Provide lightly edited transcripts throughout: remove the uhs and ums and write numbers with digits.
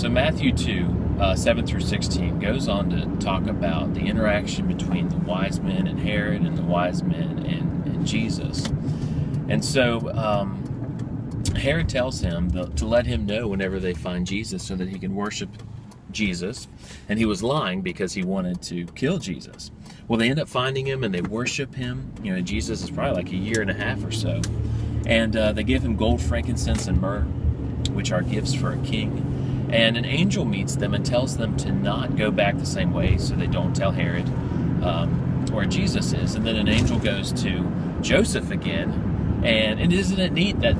So Matthew 2, 7 through 16 goes on to talk about the interaction between the wise men and Herod and the wise men and Jesus. And so Herod tells him to let him know whenever they find Jesus so that he can worship Jesus. And he was lying because he wanted to kill Jesus. Well, they end up finding him and they worship him. You know, Jesus is probably like a year and a half or so. And they give him gold, frankincense, and myrrh, which are gifts for a king. And an angel meets them and tells them to not go back the same way so they don't tell Herod where Jesus is. And then an angel goes to Joseph again. And isn't it neat that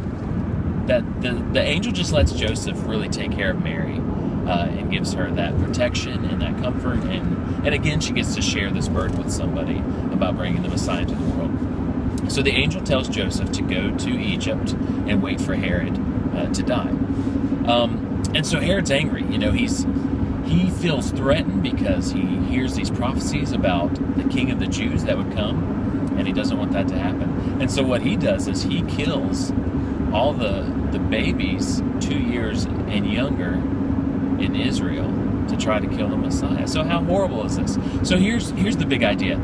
the angel just lets Joseph really take care of Mary and gives her that protection and that comfort. And again, she gets to share this burden with somebody about bringing the Messiah into the world. So the angel tells Joseph to go to Egypt and wait for Herod to die. And so Herod's angry. You know, he feels threatened because he hears these prophecies about the king of the Jews that would come, and he doesn't want that to happen. And so what he does is he kills all the babies 2 years and younger in Israel to try to kill the Messiah. So how horrible is this? So here's the big idea.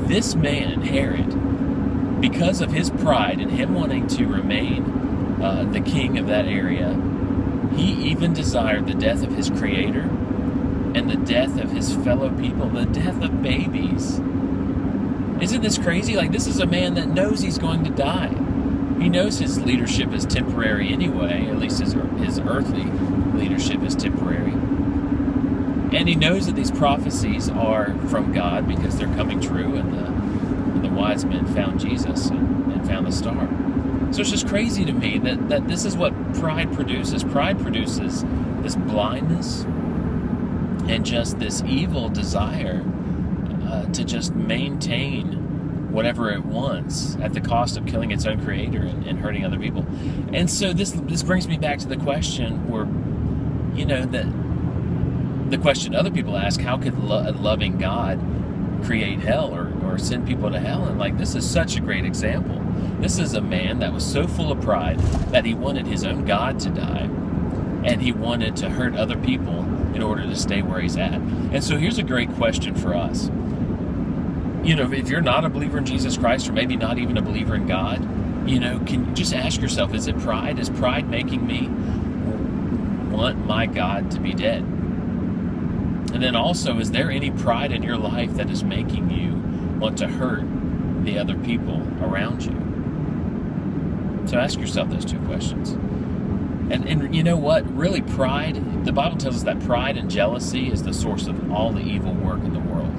This man, Herod, because of his pride and him wanting to remain the king of that area, he even desired the death of his creator and the death of his fellow people, the death of babies. Isn't this crazy? Like, this is a man that knows he's going to die. He knows his leadership is temporary anyway, at least his earthly leadership is temporary. And he knows that these prophecies are from God because they're coming true, and the wise men found Jesus and found the star. So it's just crazy to me that this is what pride produces. Pride produces this blindness and just this evil desire to just maintain whatever it wants at the cost of killing its own creator and hurting other people. And so this brings me back to the question where, you know, the question other people ask, how could a loving God create hell or send people to hell? And like, this is such a great example. This is a man that was so full of pride that he wanted his own God to die, and he wanted to hurt other people in order to stay where he's at. And so here's a great question for us. You know, if you're not a believer in Jesus Christ, or maybe not even a believer in God, you know, can you just ask yourself, is it pride? Is pride making me want my God to be dead? And then also, is there any pride in your life that is making you want to hurt the other people around you? So ask yourself those two questions. And you know what? Really, pride, the Bible tells us that pride and jealousy is the source of all the evil work in the world.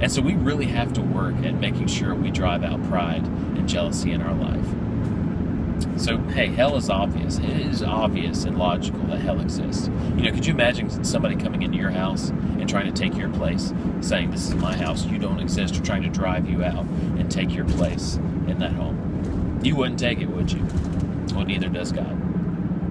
And so we really have to work at making sure we drive out pride and jealousy in our life. So, hey, hell is obvious. It is obvious and logical that hell exists. You know, could you imagine somebody coming into your house and trying to take your place, saying, this is my house, you don't exist, or trying to drive you out and take your place in that home? You wouldn't take it, would you? Well, neither does God.